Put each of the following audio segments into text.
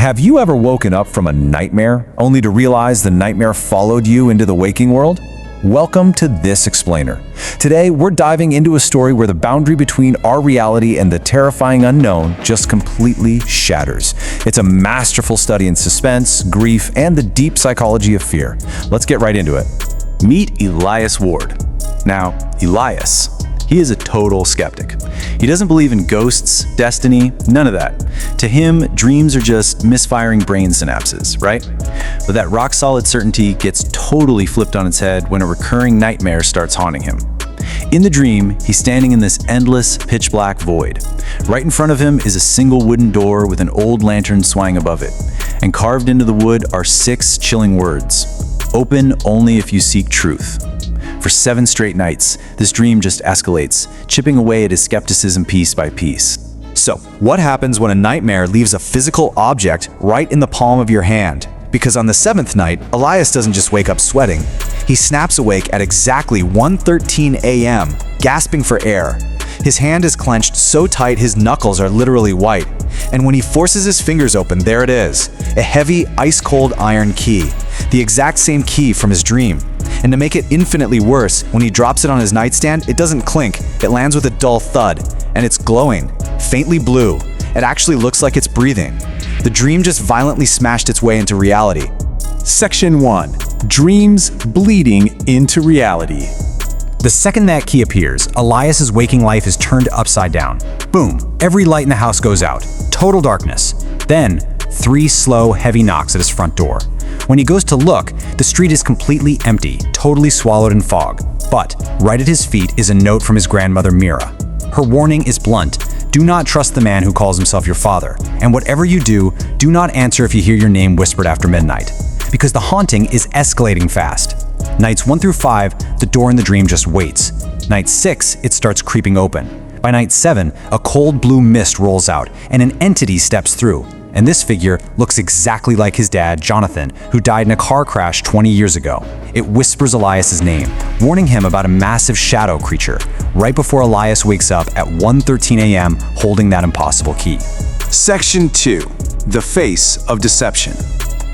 Have you ever woken up from a nightmare only to realize the nightmare followed you into the waking world? Welcome to This Explainer. Today, we're diving into a story where the boundary between our reality and the terrifying unknown just completely shatters. It's a masterful study in suspense, grief, and the deep psychology of fear. Let's get right into it. Meet Elias Ward. Now, Elias, he is a total skeptic. He doesn't believe in ghosts, destiny, none of that. To him, dreams are just misfiring brain synapses, right? But that rock-solid certainty gets totally flipped on its head when a recurring nightmare starts haunting him. In the dream, he's standing in this endless, pitch-black void. Right in front of him is a single wooden door with an old lantern swaying above it. And carved into the wood are 6 chilling words: "Open only if you seek truth." For 7 straight nights, this dream just escalates, chipping away at his skepticism piece by piece. So, what happens when a nightmare leaves a physical object right in the palm of your hand? Because on the 7th night, Elias doesn't just wake up sweating. He snaps awake at exactly 1:13 a.m., gasping for air. His hand is clenched so tight his knuckles are literally white. And when he forces his fingers open, there it is, a heavy, ice-cold iron key, the exact same key from his dream. And to make it infinitely worse, when he drops it on his nightstand, it doesn't clink, it lands with a dull thud, and it's glowing, faintly blue. It actually looks like it's breathing. The dream just violently smashed its way into reality. Section 1. Dreams bleeding into reality. The second that key appears, Elias's waking life is turned upside down. Boom, every light in the house goes out. Total darkness. Then, 3 slow, heavy knocks at his front door. When he goes to look, the street is completely empty, totally swallowed in fog. But right at his feet is a note from his grandmother, Mira. Her warning is blunt. Do not trust the man who calls himself your father. And whatever you do not answer if you hear your name whispered after midnight. Because the haunting is escalating fast. Nights 1 through 5, the door in the dream just waits. Night 6, it starts creeping open. By night 7, a cold blue mist rolls out, and an entity steps through. And this figure looks exactly like his dad, Jonathan, who died in a car crash 20 years ago. It whispers Elias's name, warning him about a massive shadow creature, right before Elias wakes up at 1:13 a.m. holding that impossible key. Section 2. The Face of Deception.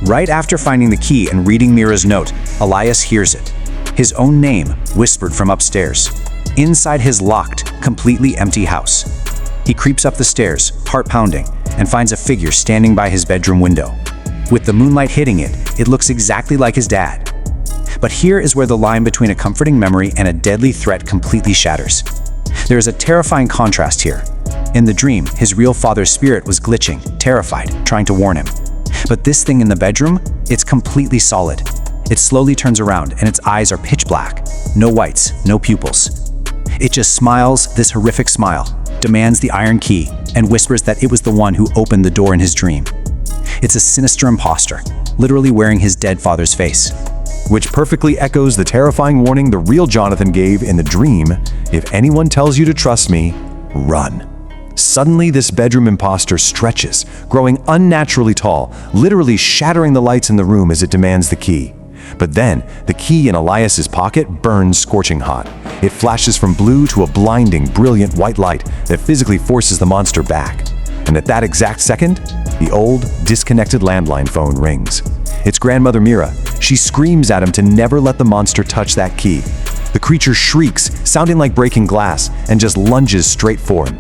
Right after finding the key and reading Mira's note, Elias hears it. His own name whispered from upstairs, inside his locked, completely empty house. He creeps up the stairs, heart pounding, and finds a figure standing by his bedroom window. With the moonlight hitting it, it looks exactly like his dad. But here is where the line between a comforting memory and a deadly threat completely shatters. There is a terrifying contrast here. In the dream, his real father's spirit was glitching, terrified, trying to warn him. But this thing in the bedroom, it's completely solid. It slowly turns around and its eyes are pitch black. No whites, no pupils. It just smiles this horrific smile, demands the iron key, and whispers that it was the one who opened the door in his dream. It's a sinister imposter, literally wearing his dead father's face. Which perfectly echoes the terrifying warning the real Jonathan gave in the dream: if anyone tells you to trust me, run. Suddenly, this bedroom imposter stretches, growing unnaturally tall, literally shattering the lights in the room as it demands the key. But then, the key in Elias's pocket burns scorching hot. It flashes from blue to a blinding, brilliant white light that physically forces the monster back. And at that exact second, the old, disconnected landline phone rings. It's grandmother Mira. She screams at him to never let the monster touch that key. The creature shrieks, sounding like breaking glass, and just lunges straight for him.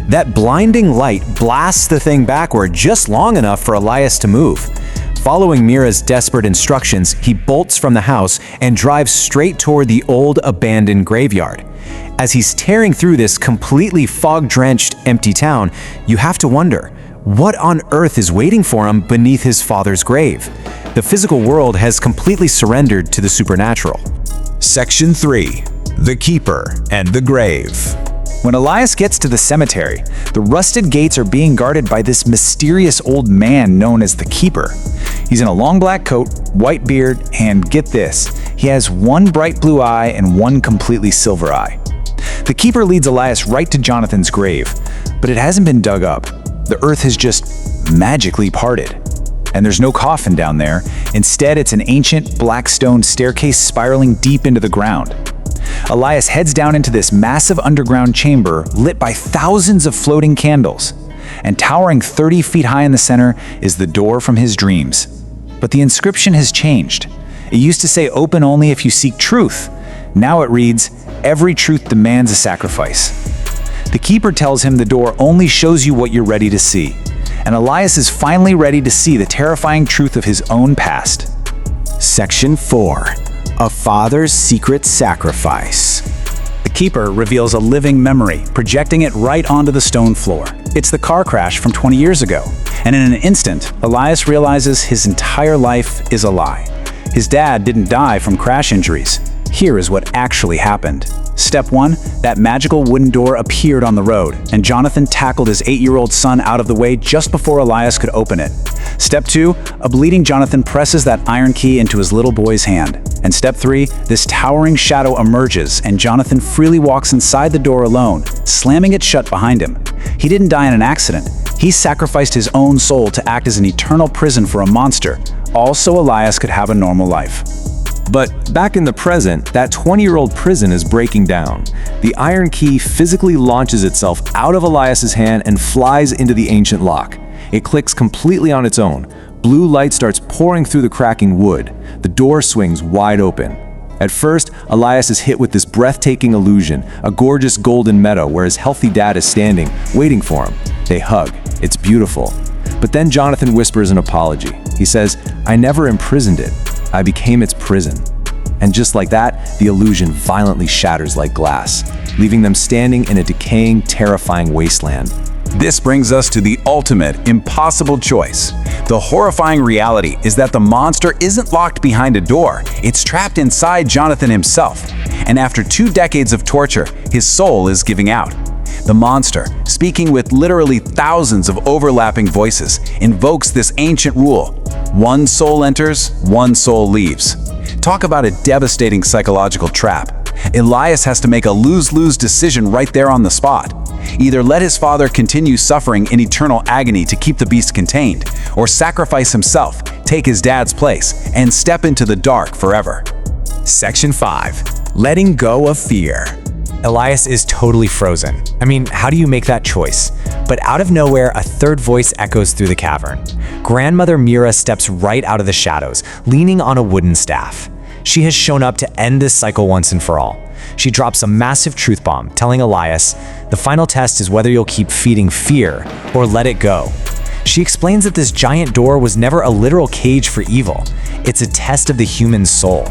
That blinding light blasts the thing backward just long enough for Elias to move. Following Mira's desperate instructions, he bolts from the house and drives straight toward the old abandoned graveyard. As he's tearing through this completely fog-drenched, empty town, you have to wonder, what on earth is waiting for him beneath his father's grave? The physical world has completely surrendered to the supernatural. Section 3. The Keeper and the Grave. When Elias gets to the cemetery, the rusted gates are being guarded by this mysterious old man known as the Keeper. He's in a long black coat, white beard, and get this, he has one bright blue eye and one completely silver eye. The Keeper leads Elias right to Jonathan's grave, but it hasn't been dug up. The earth has just magically parted. And there's no coffin down there. Instead, it's an ancient black stone staircase spiraling deep into the ground. Elias heads down into this massive underground chamber lit by thousands of floating candles. and towering 30 feet high in the center is the door from his dreams. But the inscription has changed. It used to say open only if you seek truth. Now it reads, every truth demands a sacrifice. The keeper tells him the door only shows you what you're ready to see. And Elias is finally ready to see the terrifying truth of his own past. Section 4. A Father's Secret Sacrifice. The keeper reveals a living memory, projecting it right onto the stone floor. It's the car crash from 20 years ago. And in an instant, Elias realizes his entire life is a lie. His dad didn't die from crash injuries. Here is what actually happened. Step 1, that magical wooden door appeared on the road, and Jonathan tackled his 8-year-old son out of the way just before Elias could open it. Step 2, a bleeding Jonathan presses that iron key into his little boy's hand. And step 3, this towering shadow emerges, and Jonathan freely walks inside the door alone, slamming it shut behind him. He didn't die in an accident. He sacrificed his own soul to act as an eternal prison for a monster, all so Elias could have a normal life. But back in the present, that 20-year-old prison is breaking down. The iron key physically launches itself out of Elias's hand and flies into the ancient lock. It clicks completely on its own. Blue light starts pouring through the cracking wood. The door swings wide open. At first, Elias is hit with this breathtaking illusion, a gorgeous golden meadow where his healthy dad is standing, waiting for him. They hug. It's beautiful. But then Jonathan whispers an apology. He says, "I never imprisoned it. I became its prison." And just like that, the illusion violently shatters like glass, leaving them standing in a decaying, terrifying wasteland. This brings us to the ultimate, impossible choice. The horrifying reality is that the monster isn't locked behind a door, it's trapped inside Jonathan himself. And after 2 decades of torture, his soul is giving out. The monster, speaking with literally thousands of overlapping voices, invokes this ancient rule: one soul enters, one soul leaves. Talk about a devastating psychological trap. Elias has to make a lose-lose decision right there on the spot. Either let his father continue suffering in eternal agony to keep the beast contained, or sacrifice himself, take his dad's place, and step into the dark forever. Section 5. Letting go of fear. Elias is totally frozen. I mean, how do you make that choice? But out of nowhere, a third voice echoes through the cavern. Grandmother Mira steps right out of the shadows, leaning on a wooden staff. She has shown up to end this cycle once and for all. She drops a massive truth bomb, telling Elias, the final test is whether you'll keep feeding fear or let it go. She explains that this giant door was never a literal cage for evil. It's a test of the human soul.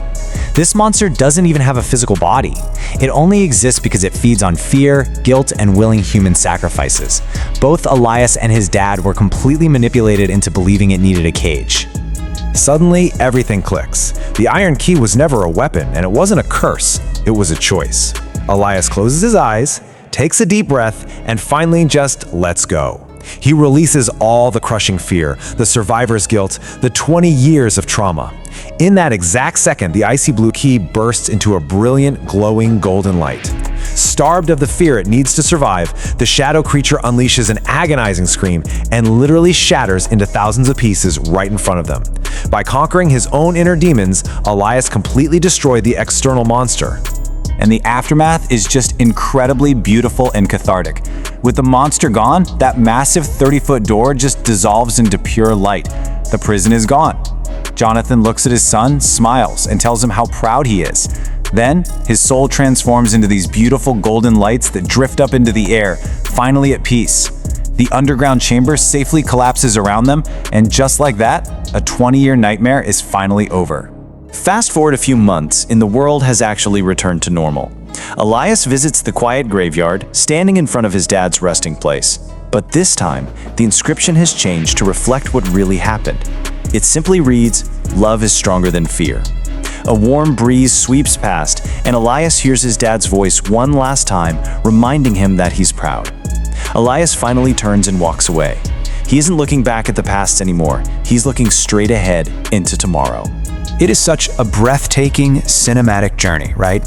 This monster doesn't even have a physical body. It only exists because it feeds on fear, guilt, and willing human sacrifices. Both Elias and his dad were completely manipulated into believing it needed a cage. Suddenly, everything clicks. The iron key was never a weapon, and it wasn't a curse. It was a choice. Elias closes his eyes, takes a deep breath, and finally just lets go. He releases all the crushing fear, the survivor's guilt, the 20 years of trauma. In that exact second, the icy blue key bursts into a brilliant, glowing golden light. Starved of the fear it needs to survive, the shadow creature unleashes an agonizing scream and literally shatters into thousands of pieces right in front of them. By conquering his own inner demons, Elias completely destroyed the external monster. And the aftermath is just incredibly beautiful and cathartic. With the monster gone, that massive 30-foot door just dissolves into pure light. The prison is gone. Jonathan looks at his son, smiles, and tells him how proud he is. Then, his soul transforms into these beautiful golden lights that drift up into the air, finally at peace. The underground chamber safely collapses around them, and just like that, a 20-year nightmare is finally over. Fast forward a few months, and the world has actually returned to normal. Elias visits the quiet graveyard, standing in front of his dad's resting place. But this time, the inscription has changed to reflect what really happened. It simply reads, "Love is stronger than fear." A warm breeze sweeps past, and Elias hears his dad's voice one last time, reminding him that he's proud. Elias finally turns and walks away. He isn't looking back at the past anymore. He's looking straight ahead into tomorrow. It is such a breathtaking, cinematic journey, right?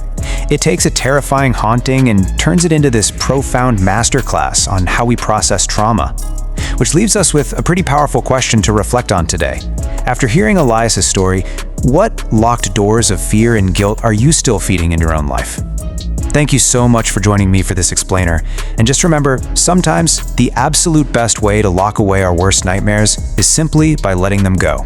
It takes a terrifying haunting and turns it into this profound masterclass on how we process trauma. Which leaves us with a pretty powerful question to reflect on today. After hearing Elias' story, what locked doors of fear and guilt are you still feeding in your own life? Thank you so much for joining me for this explainer. And just remember, sometimes the absolute best way to lock away our worst nightmares is simply by letting them go.